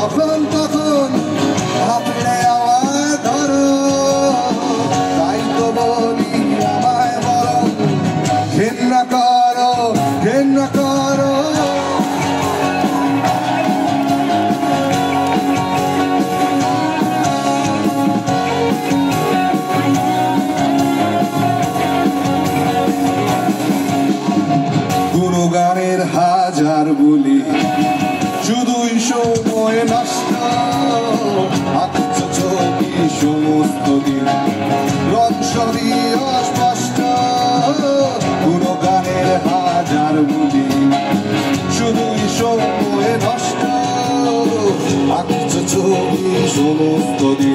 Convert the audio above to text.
যখন তখন ভাবলে আমায় ধরো, তাই তো বলি আমায় বলো ঘেন্না করো, ঘেন্না করো। গুণগানের হাজার বলি শুধুই সময় নষ্ট, আচ্ছ ছবি সমস্ত দিন রৎসরি অস্পষ্ট। গুণগানের হাজার বলি শুধুই সময় নষ্ট, আচ্ছ ছবি সমস্ত দিন